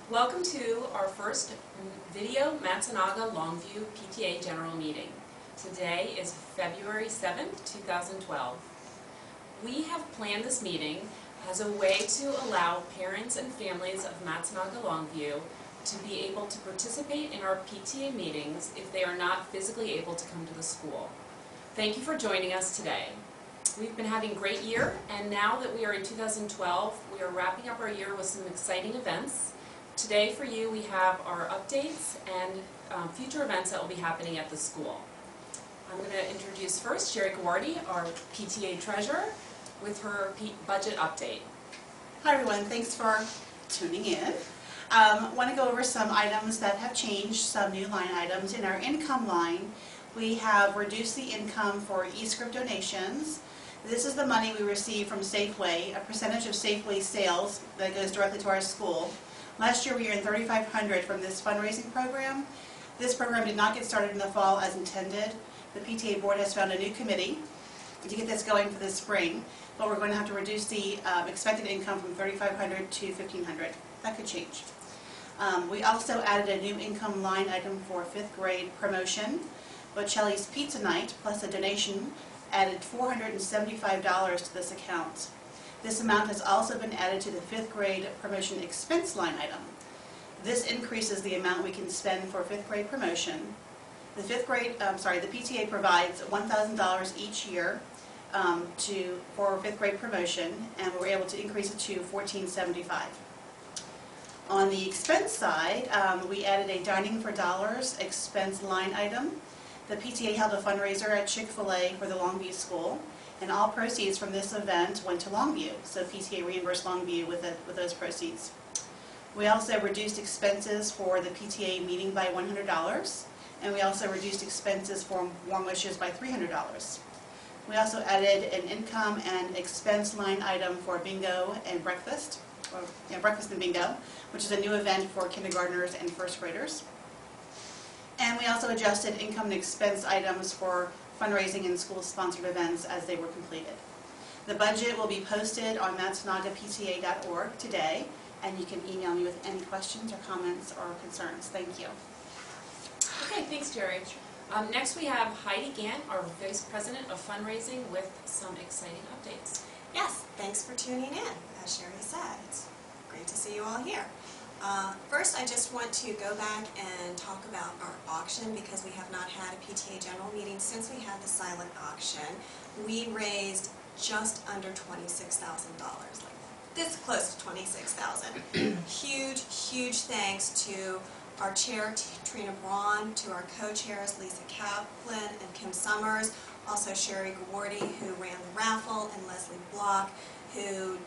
Welcome to our first video Matsunaga Longview PTA General Meeting. Today is February 7th, 2012. We have planned this meeting as a way to allow parents and families of Matsunaga Longview to be able to participate in our PTA meetings if they are not physically able to come to the school. Thank you for joining us today. We've been having a great year, and now that we are in 2012, we are wrapping up our year with some exciting events. Today for you we have our updates and future events that will be happening at the school. I'm going to introduce first Sherry Gawardi, our PTA treasurer, with her budget update. Hi everyone, thanks for tuning in. I want to go over some items that have changed, some new line items. In our income line, we have reduced the income for e-script donations. This is the money we receive from Safeway, a percentage of Safeway sales that goes directly to our school. Last year we earned $3,500 from this fundraising program. This program did not get started in the fall as intended. The PTA board has found a new committee to get this going for this spring, but we're going to have to reduce the expected income from $3,500 to $1,500. That could change. We also added a new income line item for 5th grade promotion. Bocelli's Pizza Night plus a donation added $475 to this account. This amount has also been added to the 5th grade promotion expense line item. This increases the amount we can spend for 5th grade promotion. The PTA provides $1,000 each year for 5th grade promotion, and we were able to increase it to $1,475. On the expense side, we added a Dining for Dollars expense line item. The PTA held a fundraiser at Chick-fil-A for the Longview School, and all proceeds from this event went to Longview, so PTA reimbursed Longview with those proceeds. We also reduced expenses for the PTA meeting by $100, and we also reduced expenses for Warm Wishes by $300. We also added an income and expense line item for bingo and breakfast, breakfast and bingo, which is a new event for kindergartners and first graders. And we also adjusted income and expense items for fundraising and school-sponsored events as they were completed. The budget will be posted on matsunagapta.org today, and you can email me with any questions or comments or concerns. Thank you. Okay, thanks Jerry. Next we have Heidi Gant, our Vice President of Fundraising, with some exciting updates. Yes, thanks for tuning in. As Sherry said, it's great to see you all here. First, I just want to go back and talk about our auction because we have not had a PTA general meeting since we had the silent auction. We raised just under $26,000, like this close to $26,000. Huge thanks to our chair, Trina Braun, to our co-chairs, Lisa Kaplan and Kim Summers, also Sherry Gawardi, who ran the raffle, and Leslie Block, who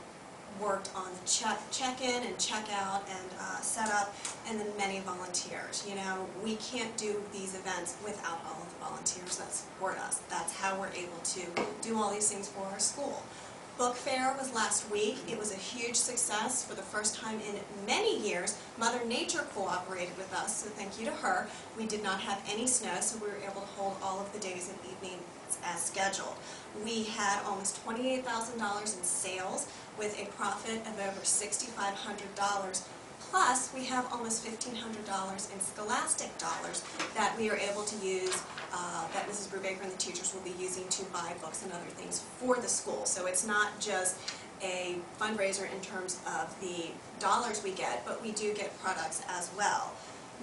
worked on the check-in and check-out and setup, and then many volunteers. You know, we can't do these events without all of the volunteers that support us. That's how we're able to do all these things for our school. Book fair was last week. It was a huge success. For the first time in many years, Mother Nature cooperated with us, so thank you to her. We did not have any snow, so we were able to hold all of the days and evenings as scheduled. We had almost $28,000 in sales with a profit of over $6,500. Plus, we have almost $1,500 in scholastic dollars that we are able to use, that Mrs. Brubaker and the teachers will be using to buy books and other things for the school. So it's not just a fundraiser in terms of the dollars we get, but we do get products as well.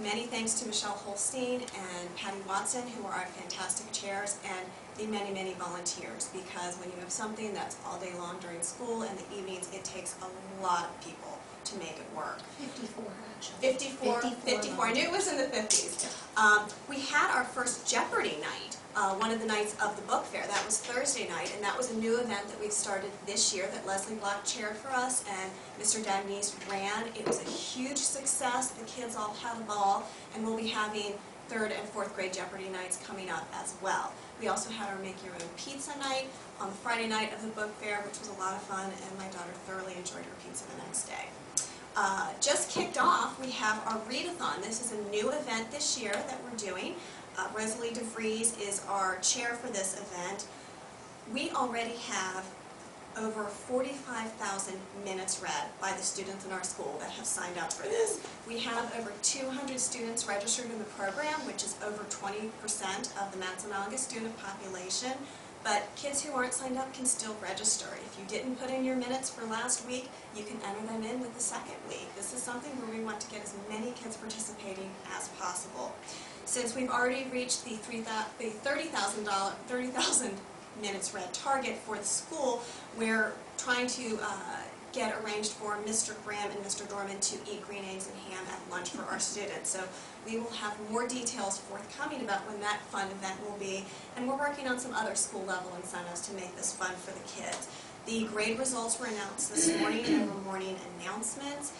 Many thanks to Michelle Holstein and Patty Watson, who are our fantastic chairs, and the many volunteers, because when you have something that's all day long during school and the evenings, it takes a lot of people to make it work. 54 actually. 54. I knew it was in the 50s. We had our first Jeopardy night, one of the nights of the book fair. That was Thursday night, and that was a new event that we've started this year that Leslie Block chaired for us and Mr. Dagnese ran. It was a huge success. The kids all had a ball, and we'll be having 3rd and 4th grade Jeopardy nights coming up as well. We also had our Make Your Own Pizza night on the Friday night of the book fair, which was a lot of fun, and my daughter thoroughly enjoyed her pizza the next day. Just kicked off, we have our readathon. This is a new event this year that we're doing. Rosalie DeVries is our chair for this event. We already have over 45,000 minutes read by the students in our school that have signed up for this. We have over 200 students registered in the program, which is over 20% of the Matsunaga student population. But kids who aren't signed up can still register. If you didn't put in your minutes for last week, you can enter them in with the second week. This is something where we want to get as many kids participating as possible. Since we've already reached the 30,000 minutes read target for the school, we're trying to get arranged for Mr. Graham and Mr. Dorman to eat green eggs and ham at lunch for our students. So we will have more details forthcoming about when that fun event will be, and we're working on some other school level incentives to make this fun for the kids. The grade results were announced this morning in our morning announcements.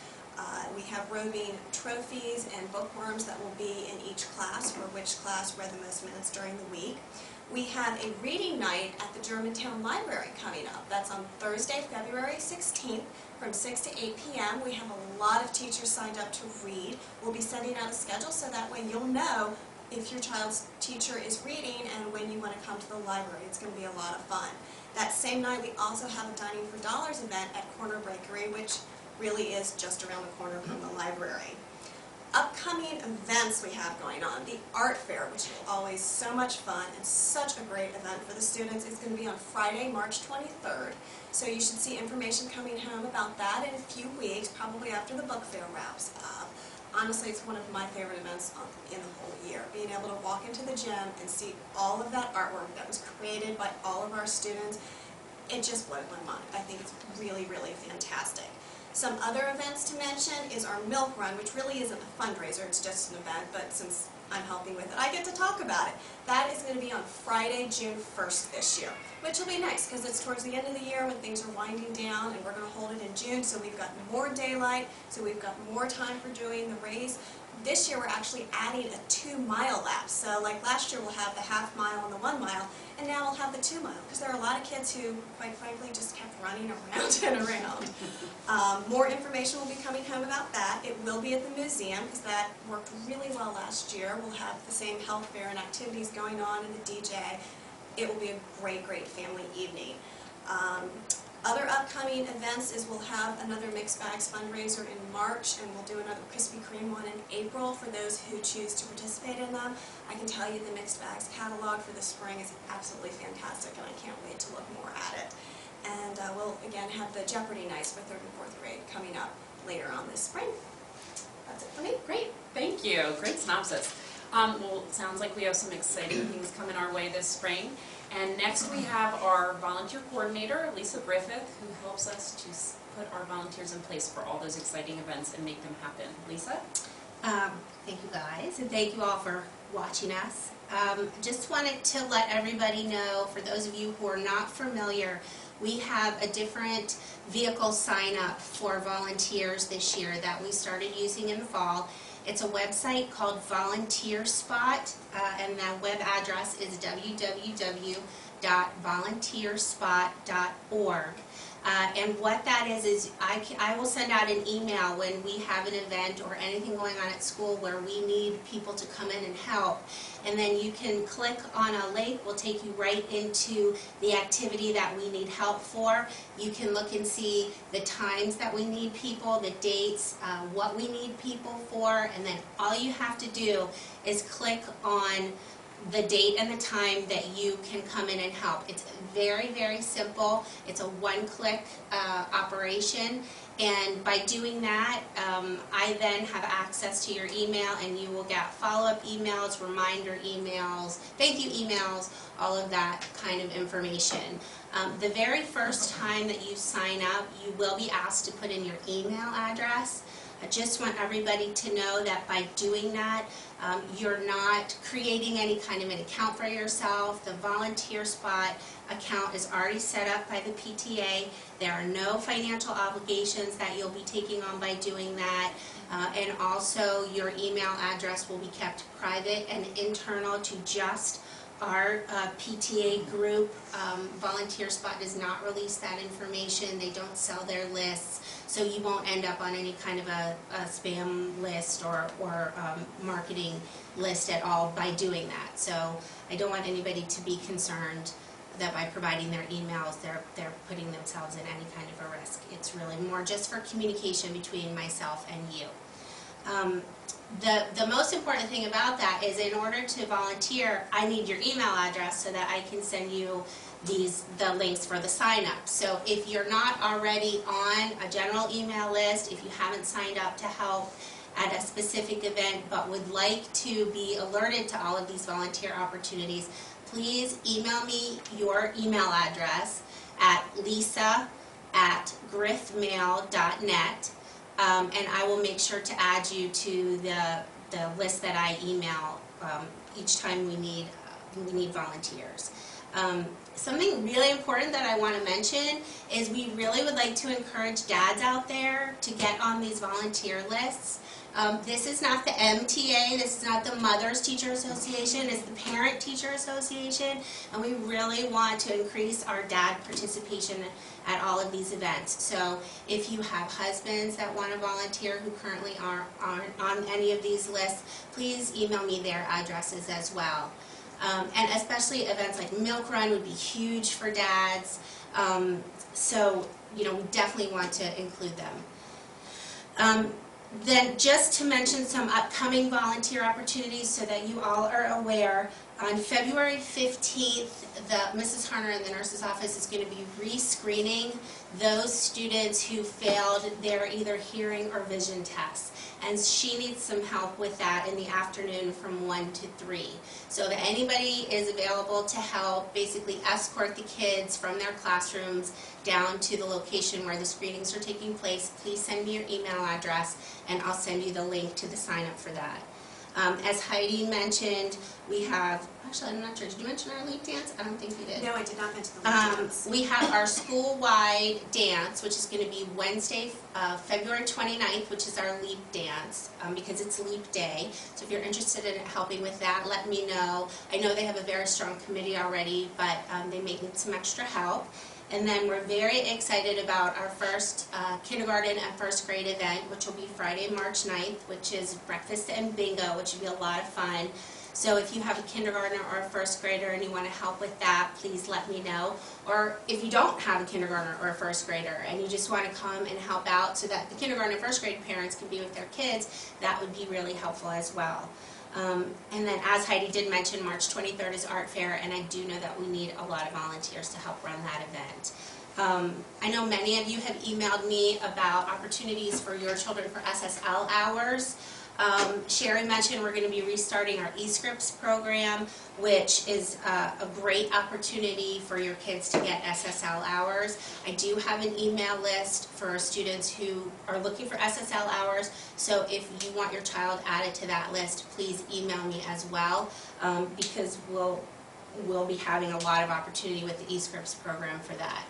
We have roving trophies and bookworms that will be in each class for which class read the most minutes during the week. We have a reading night at the Germantown Library coming up. That's on Thursday, February 16th from 6 to 8 p.m. We have a lot of teachers signed up to read. We'll be sending out a schedule so that way you'll know if your child's teacher is reading and when you want to come to the library. It's going to be a lot of fun. That same night we also have a Dining for Dollars event at Corner Bakery, which really is just around the corner from the library. Upcoming events we have going on. The art fair, which is always so much fun and such a great event for the students, is going to be on Friday, March 23rd. So you should see information coming home about that in a few weeks, probably after the book fair wraps up. Honestly, it's one of my favorite events in the whole year. Being able to walk into the gym and see all of that artwork that was created by all of our students, it just blows my mind. I think it's really, really fantastic. Some other events to mention is our milk run, which really isn't a fundraiser, it's just an event, but since I'm helping with it, I get to talk about it. That is going to be on Friday, June 1st this year, which will be nice because it's towards the end of the year when things are winding down, and we're going to hold it in June, so we've got more daylight, so we've got more time for doing the race. This year we're actually adding a 2-mile lap. So like last year we'll have the half mile and the 1 mile, and now we'll have the 2 mile because there are a lot of kids who, quite frankly, just kept running around and around. More information will be coming home about that. It will be at the museum because that worked really well last year. We'll have the same health fair and activities going on and the DJ. It will be a great, great family evening. Other upcoming events is we'll have another Mixed Bags fundraiser in March, and we'll do another Krispy Kreme one in April for those who choose to participate in them. I can tell you the Mixed Bags catalog for the spring is absolutely fantastic, and I can't wait to look more at it. And we'll again have the Jeopardy nights for 3rd and 4th grade coming up later on this spring. That's it for me. Great, thank you. Great synopsis. Well, it sounds like we have some exciting things coming our way this spring. And next we have our volunteer coordinator, Lisa Griffith, who helps us to put our volunteers in place for all those exciting events and make them happen. Lisa? Thank you guys, and thank you all for watching us. Just wanted to let everybody know, for those of you who are not familiar, we have a different vehicle sign up for volunteers this year that we started using in the fall. It's a website called Volunteer Spot, and the web address is www.volunteerspot.org. And what that is I will send out an email when we have an event or anything going on at school where we need people to come in and help. And then you can click on a link, we'll take you right into the activity that we need help for. You can look and see the times that we need people, the dates, what we need people for, and then all you have to do is click on the date and the time that you can come in and help. It's very, very simple. It's a one-click operation, and by doing that, I then have access to your email, and you will get follow-up emails, reminder emails, thank you emails, all of that kind of information. The very first time that you sign up, you will be asked to put in your email address. I just want everybody to know that by doing that, you're not creating any kind of an account for yourself. The Volunteer Spot account is already set up by the PTA. There are no financial obligations that you'll be taking on by doing that. And also your email address will be kept private and internal to just our PTA group. Volunteer Spot does not release that information. They don't sell their lists, so you won't end up on any kind of a spam list or marketing list at all by doing that. So I don't want anybody to be concerned that by providing their emails, they're putting themselves in any kind of a risk. It's really more just for communication between myself and you. The most important thing about that is in order to volunteer, I need your email address so that I can send you the links for the sign up. So if you're not already on a general email list, if you haven't signed up to help at a specific event but would like to be alerted to all of these volunteer opportunities, please email me your email address at lisa@griffmail.net. And I will make sure to add you to the list that I email each time we need volunteers. Something really important that I want to mention is we really would like to encourage dads out there to get on these volunteer lists. This is not the MTA, this is not the Mothers Teacher Association, it's the Parent Teacher Association, and we really want to increase our dad participation at all of these events. So if you have husbands that want to volunteer who currently aren't on any of these lists, please email me their addresses as well. And especially events like Milk Run would be huge for dads, so we definitely want to include them. Then just to mention some upcoming volunteer opportunities so that you all are aware, on February 15th, Mrs. Harner in the nurse's office is going to be re-screening those students who failed their either hearing or vision tests. And she needs some help with that in the afternoon from 1 to 3. So if anybody is available to help basically escort the kids from their classrooms down to the location where the screenings are taking place, please send me your email address and I'll send you the link to the sign up for that. As Heidi mentioned, we have, actually I'm not sure, did you mention our leap dance? I don't think you did. No, I did not mention the leap dance. We have our school-wide dance, which is going to be Wednesday, February 29th, which is our leap dance, because it's leap day. So if you're interested in helping with that, let me know. I know they have a very strong committee already, but they may need some extra help. And then we're very excited about our first kindergarten and first grade event, which will be Friday, March 9th, which is breakfast and bingo, which will be a lot of fun. So if you have a kindergartner or a first grader and you want to help with that, please let me know. Or if you don't have a kindergartner or a first grader and you just want to come and help out so that the kindergarten and first grade parents can be with their kids, that would be really helpful as well. And then as Heidi did mention, March 23rd is Art Fair, and I do know that we need a lot of volunteers to help run that event. I know many of you have emailed me about opportunities for your children for SSL hours. Sherry mentioned we're going to be restarting our eScripts program, which is a great opportunity for your kids to get SSL hours. I do have an email list for students who are looking for SSL hours, so if you want your child added to that list, please email me as well, because we'll be having a lot of opportunity with the eScripts program for that.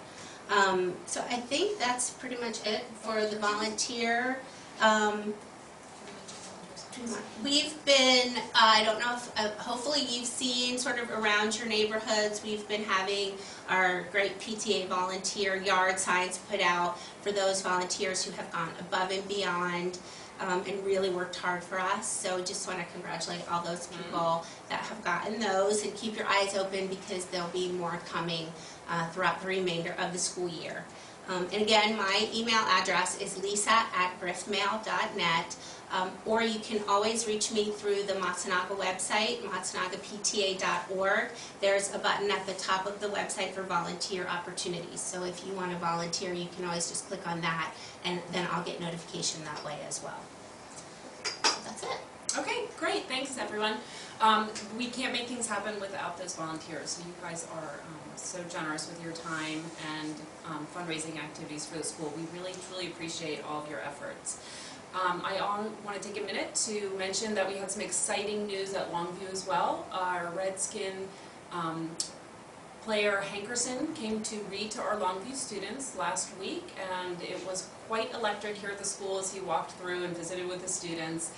So I think that's pretty much it for the volunteer. We've been, I don't know if, hopefully you've seen sort of around your neighborhoods, we've been having our great PTA volunteer yard signs put out for those volunteers who have gone above and beyond and really worked hard for us. So just want to congratulate all those people that have gotten those, and keep your eyes open because there'll be more coming throughout the remainder of the school year. And again, my email address is lisa@griffmail.net. Or you can always reach me through the Matsunaga website, matsunagapta.org. There's a button at the top of the website for volunteer opportunities. So if you want to volunteer, you can always just click on that, and then I'll get notification that way as well. So that's it. Okay, great. Thanks, everyone. We can't make things happen without those volunteers. So you guys are so generous with your time and fundraising activities for the school. We really, truly appreciate all of your efforts. I want to take a minute to mention that we had some exciting news at Longview as well. Our Redskin player Hankerson came to read to our Longview students last week, and it was quite electric here at the school as he walked through and visited with the students.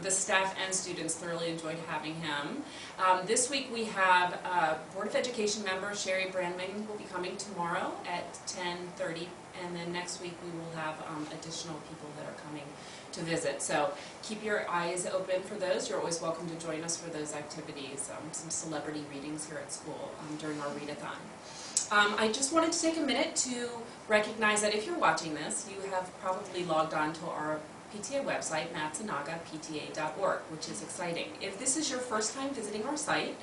The staff and students thoroughly enjoyed having him. This week we have Board of Education member Sherry Brandman will be coming tomorrow at 10:30 and then next week we will have additional people that are coming to visit. So keep your eyes open for those. You're always welcome to join us for those activities, some celebrity readings here at school during our readathon. I just wanted to take a minute to recognize that if you're watching this, you have probably logged on to our PTA website, matsunagapta.org, which is exciting. If this is your first time visiting our site,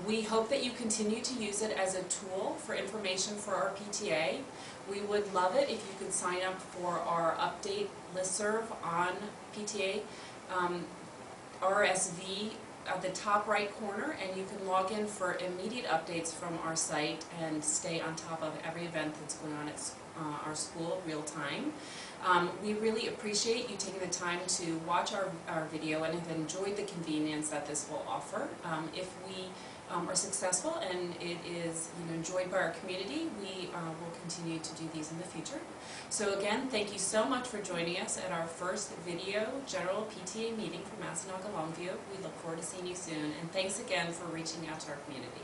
we hope that you continue to use it as a tool for information for our PTA. We would love it if you could sign up for our update listserv on PTA RSV at the top right corner, and you can log in for immediate updates from our site and stay on top of every event that's going on at our school real time. We really appreciate you taking the time to watch our video and have enjoyed the convenience that this will offer. If we are successful and it is enjoyed by our community, we will continue to do these in the future. So again, thank you so much for joining us at our first video general PTA meeting for Matsunaga Longview. We look forward to seeing you soon, and thanks again for reaching out to our community.